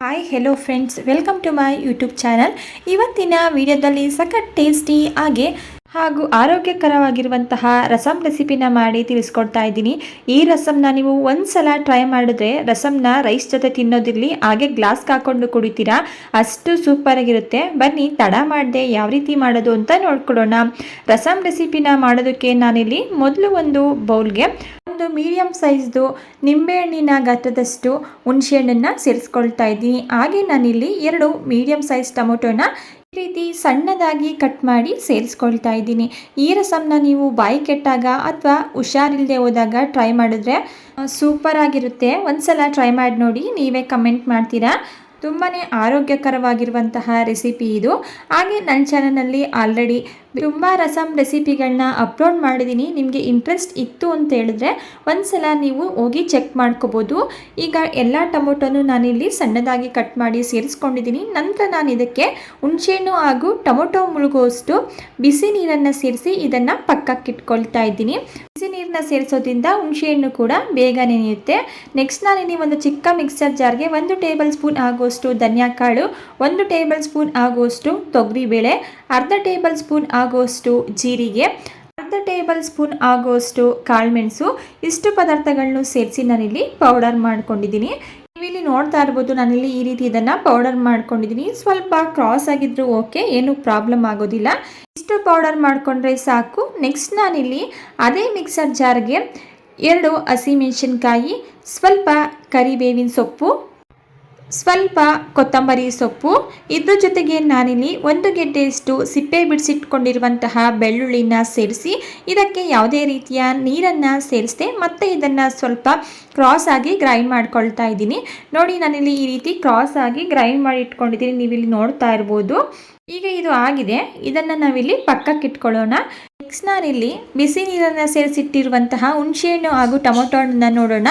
Hi hello friends, welcome to my YouTube channel. ಇವತ್ತಿನ ವಿಡಿಯೋದಲ್ಲಿ ಸಖತ್ ಟೇಸ್ಟಿ ಹಾಗೂ ಆರೋಗ್ಯಕರವಾಗಿರುವಂತಹ ರಸಮ್ ರೆಸಿಪಿನ ಮಾಡಿ ತಿಳಿಸ್ಕೊಡ್ತಾ ಇದ್ದೀನಿ. ಈ ರಸಮ್ನ ನೀವು ಒಂದ್ಸಲ ಟ್ರೈ ಮಾಡಿದ್ರೆ ರಸಮ್ನ ರೈಸ್ ಜೊತೆ ತಿನ್ನೋದಿರಲಿ, ಹಾಗೆ ಗ್ಲಾಸ್ಗೆ ಹಾಕೊಂಡು ಕುಡಿತೀರಾ, ಅಷ್ಟು ಸೂಪರ್ ಆಗಿರುತ್ತೆ. ಬನ್ನಿ ತಡ ಮಾಡದೆ ಯಾವ ರೀತಿ ಮಾಡೋದು ಅಂತ ನೋಡ್ಕೊಳ್ಳೋಣ. ರಸಮ್ ರೆಸಿಪಿನ ಮಾಡೋದಕ್ಕೆ ನಾನಿಲ್ಲಿ ಮೊದಲು ಒಂದು ಬೌಲ್ಗೆ ಒಂದು ಮೀಡಿಯಂ ಸೈಜ್ದು ನಿಂಬೆಹಣ್ಣಿನ ಗಾತ್ರದಷ್ಟು ಹುಣಸೆಹಣ್ಣನ್ನು ಸೇರಿಸ್ಕೊಳ್ತಾ ಇದ್ದೀನಿ. ಹಾಗೆ ನಾನಿಲ್ಲಿ 2 ಮೀಡಿಯಂ ಸೈಜ್ ಟೊಮೊಟೊನ ಈ ರೀತಿ ಸಣ್ಣದಾಗಿ ಕಟ್ ಮಾಡಿ ಸೇರಿಸ್ಕೊಳ್ತಾ ಇದ್ದೀನಿ. ಈ ರಸಮ್ನ ನೀವು ಬಾಯಿ ಕೆಟ್ಟಾಗ ಅಥವಾ ಹುಷಾರಿಲ್ಲದೆ ಹೋದಾಗ ಟ್ರೈ ಮಾಡಿದ್ರೆ ಸೂಪರ್ ಆಗಿರುತ್ತೆ. ಒಂದ್ಸಲ ಟ್ರೈ ಮಾಡಿ ನೋಡಿ, ನೀವೇ ಕಮೆಂಟ್ ಮಾಡ್ತೀರಾ. ತುಂಬಾ ಆರೋಗ್ಯಕರವಾಗಿರುವಂತಹ ರೆಸಿಪಿ ಇದು. ಹಾಗೆ ನನ್ನ ಚಾನಲ್ನಲ್ಲಿ ಆಲ್ರೆಡಿ ತುಂಬ ರಸಮ್ ರೆಸಿಪಿಗಳನ್ನ ಅಪ್ಲೋಡ್ ಮಾಡಿದ್ದೀನಿ. ನಿಮಗೆ ಇಂಟ್ರೆಸ್ಟ್ ಇತ್ತು ಅಂತ ಹೇಳಿದ್ರೆ ಒಂದ್ಸಲ ನೀವು ಹೋಗಿ ಚೆಕ್ ಮಾಡ್ಕೋಬೋದು. ಈಗ ಎಲ್ಲ ಟೊಮೊಟೊನು ನಾನಿಲ್ಲಿ ಸಣ್ಣದಾಗಿ ಕಟ್ ಮಾಡಿ ಸೇರಿಸ್ಕೊಂಡಿದ್ದೀನಿ. ನಂತರ ನಾನು ಇದಕ್ಕೆ ಹುಣಸೆಹಣ್ಣು ಹಾಗೂ ಟೊಮೊಟೊ ಮುಳುಗುವಷ್ಟು ಬಿಸಿ ನೀರನ್ನು ಸೇರಿಸಿ ಇದನ್ನು ಪಕ್ಕಕ್ಕೆ ಇಟ್ಕೊಳ್ತಾ ಇದ್ದೀನಿ. ಬಿಸಿ ನೀರನ್ನ ಸೇರಿಸೋದ್ರಿಂದ ಹುಣಸೆಹಣ್ಣು ಕೂಡ ಬೇಗ ನೆನೆಯುತ್ತೆ. ನೆಕ್ಸ್ಟ್ ನಾನಿಲ್ಲಿ ಒಂದು ಚಿಕ್ಕ ಮಿಕ್ಸರ್ ಜಾರ್ಗೆ 1 ಟೇಬಲ್ ಸ್ಪೂನ್ ಆಗುವಷ್ಟು ಧನಿಯಾ ಕಾಳು, 1 ಟೇಬಲ್ ಸ್ಪೂನ್ ಆಗುವಷ್ಟು ತೊಗರಿಬೇಳೆ, ಅರ್ಧ ಟೇಬಲ್ ಸ್ಪೂನ್ ಆಗುವಷ್ಟು ಜೀರಿಗೆ, ಅರ್ಧ ಟೇಬಲ್ ಸ್ಪೂನ್ ಆಗುವಷ್ಟು ಕಾಳುಮೆಣಸು, ಇಷ್ಟು ಪದಾರ್ಥಗಳನ್ನು ಸೇರಿಸಿ ನಾನಿಲ್ಲಿ ಪೌಡರ್ ಮಾಡ್ಕೊಂಡಿದ್ದೀನಿ. ನೀವಿಲ್ಲಿ ನೋಡ್ತಾ ಇರ್ಬೋದು, ನಾನಿಲ್ಲಿ ಈ ರೀತಿ ಇದನ್ನು ಪೌಡರ್ ಮಾಡ್ಕೊಂಡಿದ್ದೀನಿ. ಸ್ವಲ್ಪ ಕ್ರಾಸ್ ಆಗಿದ್ರು ಓಕೆ, ಏನು ಪ್ರಾಬ್ಲಮ್ ಆಗೋದಿಲ್ಲ. ಇಷ್ಟು ಪೌಡರ್ ಮಾಡಿಕೊಂಡ್ರೆ ಸಾಕು. ನೆಕ್ಸ್ಟ್ ನಾನಿಲ್ಲಿ ಅದೇ ಮಿಕ್ಸರ್ ಜಾರ್ಗೆ 2 ಹಸಿಮೆಣಸಿನ್ಕಾಯಿ, ಸ್ವಲ್ಪ ಕರಿಬೇವಿನ ಸೊಪ್ಪು, ಸ್ವಲ್ಪ ಕೊತ್ತಂಬರಿ ಸೊಪ್ಪು, ಇದ್ರ ಜೊತೆಗೆ ನಾನಿಲ್ಲಿ 1 ಗೆಡ್ಡೆಯಷ್ಟು ಸಿಪ್ಪೆ ಬಿಡಿಸಿಟ್ಕೊಂಡಿರುವಂತಹ ಬೆಳ್ಳುಳ್ಳಿನ ಸೇರಿಸಿ ಇದಕ್ಕೆ ಯಾವುದೇ ರೀತಿಯ ನೀರನ್ನು ಸೇರಿಸದೆ ಮತ್ತೆ ಇದನ್ನು ಸ್ವಲ್ಪ ಕ್ರಾಸ್ ಆಗಿ ಗ್ರೈಂಡ್ ಮಾಡ್ಕೊಳ್ತಾ ಇದ್ದೀನಿ. ನೋಡಿ, ನಾನಿಲ್ಲಿ ಈ ರೀತಿ ಕ್ರಾಸ್ ಆಗಿ ಗ್ರೈಂಡ್ ಮಾಡಿ ಇಟ್ಕೊಂಡಿದ್ದೀನಿ, ನೀವಿಲ್ಲಿ ನೋಡ್ತಾ ಇರ್ಬೋದು. ಈಗ ಇದು ಆಗಿದೆ, ಇದನ್ನು ನಾವಿಲ್ಲಿ ಪಕ್ಕಕ್ಕೆ ಇಟ್ಕೊಳ್ಳೋಣ. ನೆಕ್ಸ್ಟ್ ನಾನಿಲ್ಲಿ ಬಿಸಿ ನೀರನ್ನು ಸೇರಿಸಿಟ್ಟಿರುವಂತಹ ಹುಣಸೆಹಣ್ಣು ಹಾಗೂ ಟೊಮೊಟೊ ಹಣ್ಣನ್ನು ನೋಡೋಣ.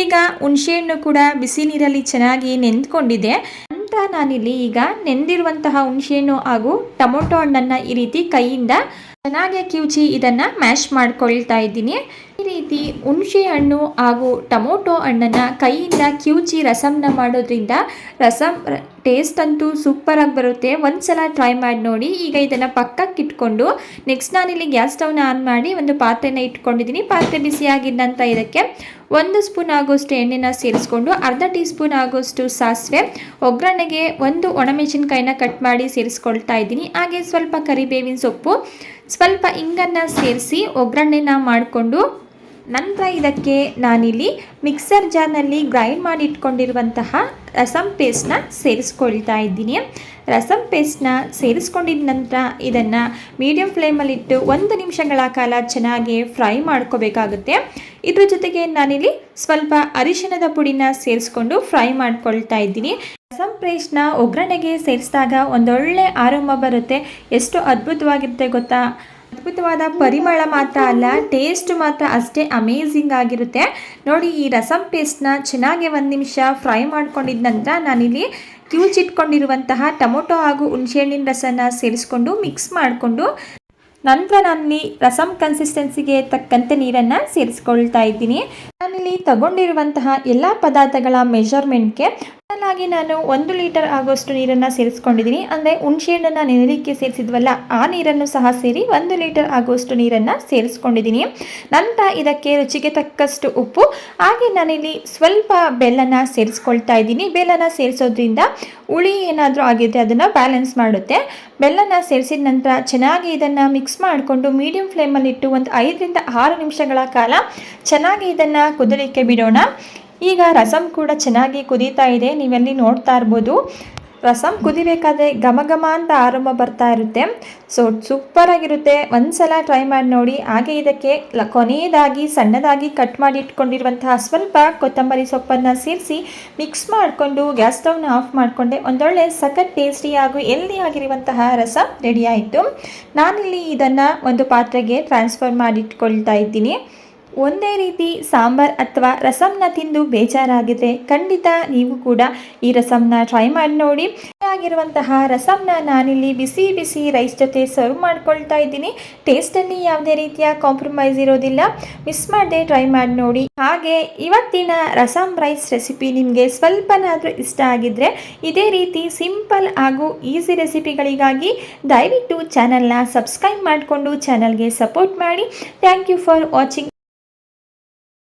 ಈಗ ಹುಣಸೆಹಣ್ಣು ಕೂಡ ಬಿಸಿ ನೀರಲ್ಲಿ ಚೆನ್ನಾಗಿ ನೆಂದ್ಕೊಂಡಿದೆ. ನಂತರ ನಾನಿಲ್ಲಿ ಈಗ ನೆಂದಿರುವಂತಹ ಹುಣಸೆಹಣ್ಣು ಹಾಗೂ ಟೊಮೊಟೊ ಹಣ್ಣನ್ನು ಈ ರೀತಿ ಕೈಯಿಂದ ಚೆನ್ನಾಗಿ ಕಿವುಚಿ ಇದನ್ನು ಮ್ಯಾಶ್ ಮಾಡ್ಕೊಳ್ತಾ ಇದ್ದೀನಿ. ಈ ರೀತಿ ಹುಣಸೆ ಹಣ್ಣು ಹಾಗೂ ಟೊಮೊಟೊ ಹಣ್ಣನ್ನು ಕೈಯಿಂದ ಕಿವುಚಿ ರಸಮ್ನ ಮಾಡೋದ್ರಿಂದ ರಸಮ್ ಟೇಸ್ಟ್ ಅಂತೂ ಸೂಪರಾಗಿ ಬರುತ್ತೆ. ಒಂದ್ಸಲ ಟ್ರೈ ಮಾಡಿ ನೋಡಿ. ಈಗ ಇದನ್ನು ಪಕ್ಕಕ್ಕೆ ಇಟ್ಕೊಂಡು ನೆಕ್ಸ್ಟ್ ನಾನಿಲ್ಲಿ ಗ್ಯಾಸ್ ಸ್ಟವ್ನ ಆನ್ ಮಾಡಿ ಒಂದು ಪಾತ್ರೆನ ಇಟ್ಕೊಂಡಿದ್ದೀನಿ. ಪಾತ್ರೆ ಬಿಸಿಯಾಗಿದ್ದ ನಂತರ ಇದಕ್ಕೆ 1 ಸ್ಪೂನ್ ಆಗೋಷ್ಟು ಎಣ್ಣೆನ ಸೇರಿಸ್ಕೊಂಡು ಅರ್ಧ ಟೀ ಸ್ಪೂನ್ ಆಗೋಷ್ಟು ಸಾಸಿವೆ, ಒಗ್ಗರಣೆಗೆ 1 ಒಣಮೆಣಸಿನ್ಕಾಯಿನ ಕಟ್ ಮಾಡಿ ಸೇರಿಸ್ಕೊಳ್ತಾ ಇದ್ದೀನಿ. ಹಾಗೆ ಸ್ವಲ್ಪ ಕರಿಬೇವಿನ ಸೊಪ್ಪು, ಸ್ವಲ್ಪ ಇಂಗನ್ನು ಸೇರಿಸಿ ಒಗ್ಗರಣೆನ ಮಾಡಿಕೊಂಡು ನಂತರ ಇದಕ್ಕೆ ನಾನಿಲ್ಲಿ ಮಿಕ್ಸರ್ ಜಾರ್ನಲ್ಲಿ ಗ್ರೈಂಡ್ ಮಾಡಿ ಇಟ್ಕೊಂಡಿರುವಂತಹ ರಸಮ್ ಪೇಸ್ಟ್ನ ಸೇರಿಸ್ಕೊಳ್ತಾ ಇದ್ದೀನಿ. ರಸಮ್ ಪೇಸ್ಟ್ನ ಸೇರಿಸ್ಕೊಂಡಿದ್ದ ನಂತರ ಇದನ್ನು ಮೀಡಿಯಂ ಫ್ಲೇಮಲ್ಲಿಟ್ಟು 1 ನಿಮಿಷಗಳ ಕಾಲ ಚೆನ್ನಾಗಿ ಫ್ರೈ ಮಾಡ್ಕೋಬೇಕಾಗುತ್ತೆ. ಇದ್ರ ಜೊತೆಗೆ ನಾನಿಲ್ಲಿ ಸ್ವಲ್ಪ ಅರಿಶಿಣದ ಪುಡಿನ ಸೇರಿಸ್ಕೊಂಡು ಫ್ರೈ ಮಾಡ್ಕೊಳ್ತಾ ಇದ್ದೀನಿ. ರಸಮ್ ಪೇಸ್ಟ್ನ ಒಗ್ಗರಣೆಗೆ ಸೇರಿಸಿದಾಗ ಒಂದೊಳ್ಳೆ ಆರೋಮ ಬರುತ್ತೆ. ಎಷ್ಟು ಅದ್ಭುತವಾಗಿರುತ್ತೆ ಗೊತ್ತಾ. ಅದ್ಭುತವಾದ ಪರಿಮಳ ಮಾತ್ರ ಅಲ್ಲ, ಟೇಸ್ಟ್ ಮಾತ್ರ ಅಷ್ಟೇ ಅಮೇಝಿಂಗ್ ಆಗಿರುತ್ತೆ. ನೋಡಿ, ಈ ರಸಮ್ ಪೇಸ್ಟ್ನ ಚೆನ್ನಾಗಿ 1 ನಿಮಿಷ ಫ್ರೈ ಮಾಡ್ಕೊಂಡಿದ್ದ ನಂತರ ನಾನಿಲ್ಲಿ ಕಿವುಚಿಟ್ಕೊಂಡಿರುವಂತಹ ಟೊಮೊಟೊ ಹಾಗೂ ಹುಣಸೆಹಣ್ಣಿನ ರಸನ ಸೇರಿಸ್ಕೊಂಡು ಮಿಕ್ಸ್ ಮಾಡಿಕೊಂಡು ನಂತರ ನಾನಿಲ್ಲಿ ರಸಮ್ ಕನ್ಸಿಸ್ಟೆನ್ಸಿಗೆ ತಕ್ಕಂತೆ ನೀರನ್ನು ಸೇರಿಸ್ಕೊಳ್ತಾ ಇದ್ದೀನಿ. ನಾನಿಲ್ಲಿ ತಗೊಂಡಿರುವಂತಹ ಎಲ್ಲ ಪದಾರ್ಥಗಳ ಮೆಷರ್ಮೆಂಟ್ಗೆ ಆಗಿ ನಾನು 1 ಲೀಟರ್ ಆಗೋಷ್ಟು ನೀರನ್ನು ಸೇರಿಸ್ಕೊಂಡಿದ್ದೀನಿ. ಅಂದರೆ ಹುಣಸೆಹಣ್ಣನ್ನು ನೆನೆಲಿಕ್ಕೆ ಸೇರಿಸಿದ್ವಲ್ಲ, ಆ ನೀರನ್ನು ಸಹ ಸೇರಿ 1 ಲೀಟರ್ ಆಗೋಷ್ಟು ನೀರನ್ನು ಸೇರಿಸ್ಕೊಂಡಿದ್ದೀನಿ. ನಂತರ ಇದಕ್ಕೆ ರುಚಿಗೆ ತಕ್ಕಷ್ಟು ಉಪ್ಪು, ಹಾಗೆ ನಾನಿಲ್ಲಿ ಸ್ವಲ್ಪ ಬೆಲ್ಲನ ಸೇರಿಸ್ಕೊಳ್ತಾ ಇದ್ದೀನಿ. ಬೆಲ್ಲನ ಸೇರಿಸೋದ್ರಿಂದ ಹುಳಿ ಏನಾದರೂ ಆಗಿದ್ರೆ ಅದನ್ನು ಬ್ಯಾಲೆನ್ಸ್ ಮಾಡುತ್ತೆ. ಬೆಲ್ಲನ ಸೇರಿಸಿದ ನಂತರ ಚೆನ್ನಾಗಿ ಇದನ್ನು ಮಿಕ್ಸ್ ಮಾಡಿಕೊಂಡು ಮೀಡಿಯಂ ಫ್ಲೇಮಲ್ಲಿಟ್ಟು ಒಂದು 5 ರಿಂದ 6 ನಿಮಿಷಗಳ ಕಾಲ ಚೆನ್ನಾಗಿ ಇದನ್ನು ಕುದಲಿಕ್ಕೆ ಬಿಡೋಣ. ಈಗ ರಸಮ್ ಕೂಡ ಚೆನ್ನಾಗಿ ಕುದೀತಾ ಇದೆ, ನೀವೆಲ್ಲಿ ನೋಡ್ತಾ ಇರ್ಬೋದು. ರಸಮ್ ಕುದಿಬೇಕಾದ್ರೆ ಘಮ ಘಮ ಅಂತ ಆರಂಭ ಬರ್ತಾ ಇರುತ್ತೆ. ಸೊ ಸೂಪರ್ ಆಗಿರುತ್ತೆ. ಒಂದ್ಸಲ ಟ್ರೈ ಮಾಡಿ ನೋಡಿ. ಹಾಗೆ ಇದಕ್ಕೆ ಕೊನೆಯದಾಗಿ ಸಣ್ಣದಾಗಿ ಕಟ್ ಮಾಡಿ ಇಟ್ಕೊಂಡಿರುವಂತಹ ಸ್ವಲ್ಪ ಕೊತ್ತಂಬರಿ ಸೊಪ್ಪನ್ನು ಸೇರಿಸಿ ಮಿಕ್ಸ್ ಮಾಡಿಕೊಂಡು ಗ್ಯಾಸ್ ಸ್ಟವ್ನ ಆಫ್ ಮಾಡಿಕೊಂಡೆ. ಒಂದೊಳ್ಳೆ ಸಖತ್ ಟೇಸ್ಟಿ ಹಾಗೂ ಹೆಲ್ದಿ ಆಗಿರುವಂತಹ ರಸಮ್ ರೆಡಿ ಆಯಿತು. ನಾನಿಲ್ಲಿ ಇದನ್ನು ಒಂದು ಪಾತ್ರೆಗೆ ಟ್ರಾನ್ಸ್ಫರ್ ಮಾಡಿ ಇಟ್ಕೊಳ್ತಾ ಇದ್ದೀನಿ. ಒಂದೇ ರೀತಿ ಸಾಂಬಾರ್ ಅಥವಾ ರಸಮ್ನ ತಿಂದು ಬೇಜಾರಾಗಿದ್ರೆ ಖಂಡಿತ ನೀವು ಕೂಡ ಈ ರಸಮ್ನ ಟ್ರೈ ಮಾಡಿ ನೋಡಿ. ಆಗಿರುವಂತಹ ರಸಮ್ನ ನಾನಿಲ್ಲಿ ಬಿಸಿ ಬಿಸಿ ರೈಸ್ ಜೊತೆ ಸರ್ವ್ ಮಾಡ್ಕೊಳ್ತಾ ಇದ್ದೀನಿ. ಟೇಸ್ಟಲ್ಲಿ ಯಾವುದೇ ರೀತಿಯ ಕಾಂಪ್ರಮೈಸ್ ಇರೋದಿಲ್ಲ. ಮಿಸ್ ಮಾಡದೆ ಟ್ರೈ ಮಾಡಿ ನೋಡಿ. ಹಾಗೆ ಇವತ್ತಿನ ರಸಮ್ ರೈಸ್ ರೆಸಿಪಿ ನಿಮಗೆ ಸ್ವಲ್ಪನಾದರೂ ಇಷ್ಟ ಆಗಿದ್ರೆ ಇದೇ ರೀತಿ ಸಿಂಪಲ್ ಹಾಗೂ ಈಸಿ ರೆಸಿಪಿಗಳಿಗಾಗಿ ದಯವಿಟ್ಟು ಚಾನಲ್ನ ಸಬ್ಸ್ಕ್ರೈಬ್ ಮಾಡಿಕೊಂಡು ಚಾನಲ್ಗೆ ಸಪೋರ್ಟ್ ಮಾಡಿ. Thank you for watching.